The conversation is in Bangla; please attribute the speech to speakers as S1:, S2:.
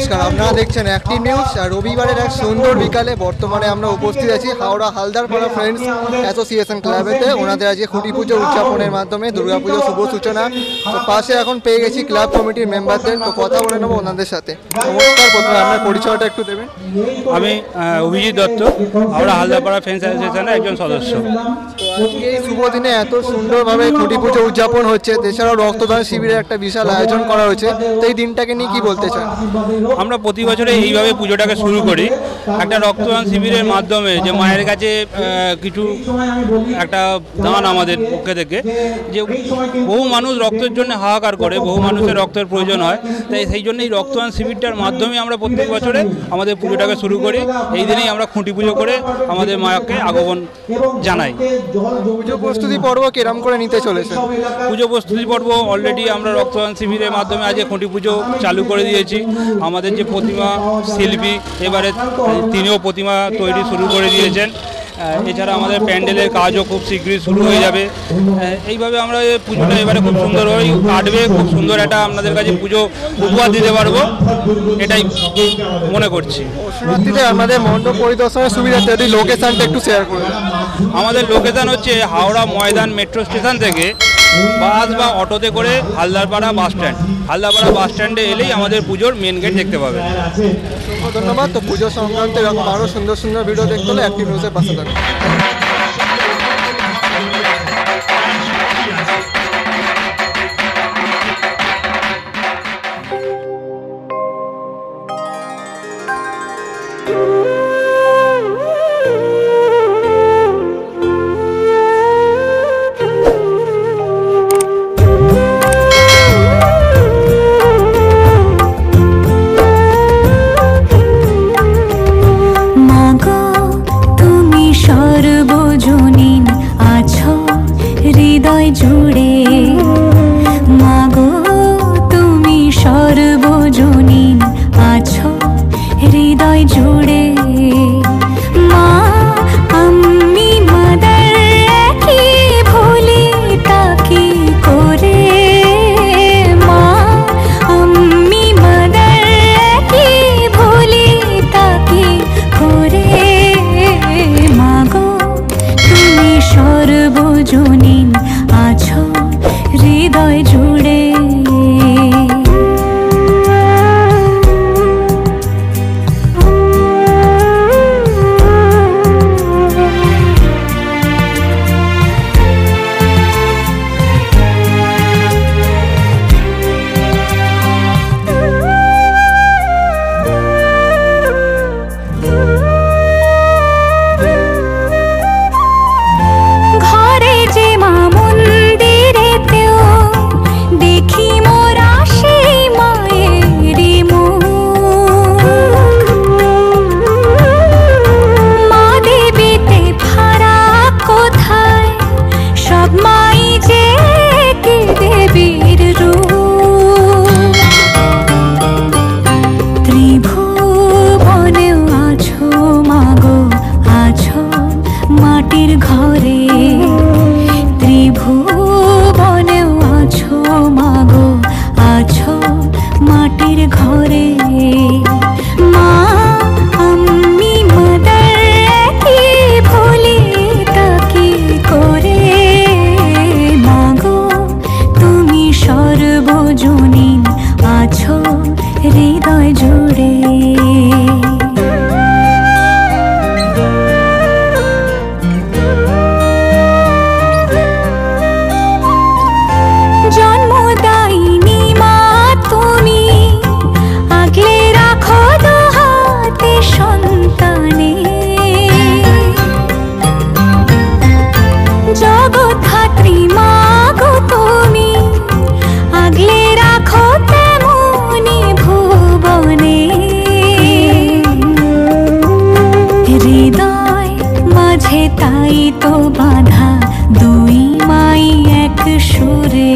S1: নমস্কার, আপনারা দেখছেন অ্যাক্টিভ নিউজ। আর রবিবারের এক সুন্দর বিকালে বর্তমানে আমরা উপস্থিত আছি হাওড়া হালদারপাড়া ফ্রেন্ডস অ্যাসোসিয়েশন ক্লাবেতে। ওনাদের আজকে খুঁটি পুজো উদযাপনের মাধ্যমে দুর্গাপুজো শুভ সূচনা। তো পাশে এখন পেয়ে গেছি ক্লাব কমিটির মেম্বারদের, তো কথা বলে নেবো ওনাদের সাথে। নমস্কার, প্রথমে আপনার পরিচয়টা একটু দেবেন।
S2: আমি অভিজিৎ দত্ত, হাওড়া হালদারপাড়া ফ্রেন্ডস অ্যাসোসিয়েশনের একজন সদস্য।
S1: তো আজকে এই শুভ দিনে এত সুন্দরভাবে খুঁটি পুজো উদযাপন হচ্ছে, এছাড়াও রক্তদান শিবিরের একটা বিশাল আয়োজন করা হয়েছে। তো এই দিনটাকে নিয়ে কি বলতে চান?
S2: আমরা প্রতি বছরে এইভাবে পুজোটাকে শুরু করি একটা রক্তদান শিবিরের মাধ্যমে, যে মায়ের কাছে কিছু একটা দান আমাদের পক্ষে থেকে, যে বহু মানুষ রক্তের জন্য হাহাকার করে, বহু মানুষের রক্তের প্রয়োজন হয়, তাই সেই জন্য এই রক্তদান শিবিরটার মাধ্যমে আমরা প্রত্যেক বছরে আমাদের পুজোটাকে শুরু করি। এই দিনেই আমরা খুঁটি পুজো করে আমাদের মাকে আগমন জানাই।
S1: পুজো প্রস্তুতি পর্ব কিরম করে নিতে চলেছে?
S2: পুজো প্রস্তুতি পর্ব অলরেডি আমরা রক্তদান শিবিরের মাধ্যমে আজকে খুঁটি পুজো চালু করে দিয়েছি। আমাদের যে প্রতিমা শিল্পী এবারে তিনিও প্রতিমা তৈরি শুরু করে দিয়েছেন। এছাড়া আমাদের প্যান্ডেলের কাজও খুব শীঘ্রই শুরু হয়ে যাবে। এইভাবে আমরা পুজোটা এবারে খুব সুন্দরভাবেই কাটবে, খুব সুন্দর একটা আপনাদের কাছে পুজো উপহার দিতে পারবো, এটাই মনে করছি।
S1: দর্শনার্থীদের আমাদের মণ্ডপ পরিদর্শনের সুবিধাতে যদি লোকেশনটা একটু শেয়ার করবেন।
S2: আমাদের লোকেশান হচ্ছে হাওড়া ময়দান মেট্রো স্টেশন থেকে বাস বা অটোতে করে হালদারপাড়া বাস স্ট্যান্ড, হালদারপাড়া বাস স্ট্যান্ডে এলেই আমাদের পুজোর মেন গেট দেখতে পাবেন।
S1: ধন্যবাদ। তো পুজো সংক্রান্ত এরকম আরও সুন্দর সুন্দর ভিডিও দেখতে হলে অ্যাক্টিভ নিউজের পাশে থাকুন।
S3: হৃদয় জুড়ে মাগো তুমি সর্বজনীন আছো হৃদয় জুড়ে। মা আমি মাদার কি ভুলি তাকি করে, মা আমি মাদার কি ভুলি তাকি করে। মাগো তুমি সর্বজনীন আছো হৃদয় জুড়ে। মাটির ঘরে ত্রিভুবনেও আছো মাগো, আছো মাটির ঘরে। মা আমি মাদার কি ভুলি তাকি করে, মাগো তুমি সর্বজনীন আছো হৃদয় জুড়ে। জগৎধাত্রী মাগো তুমি আগলে রাখো তেমনি ভুবনে। হৃদয় মাঝে তাই তো বাঁধা দুই মাই এক সুরে।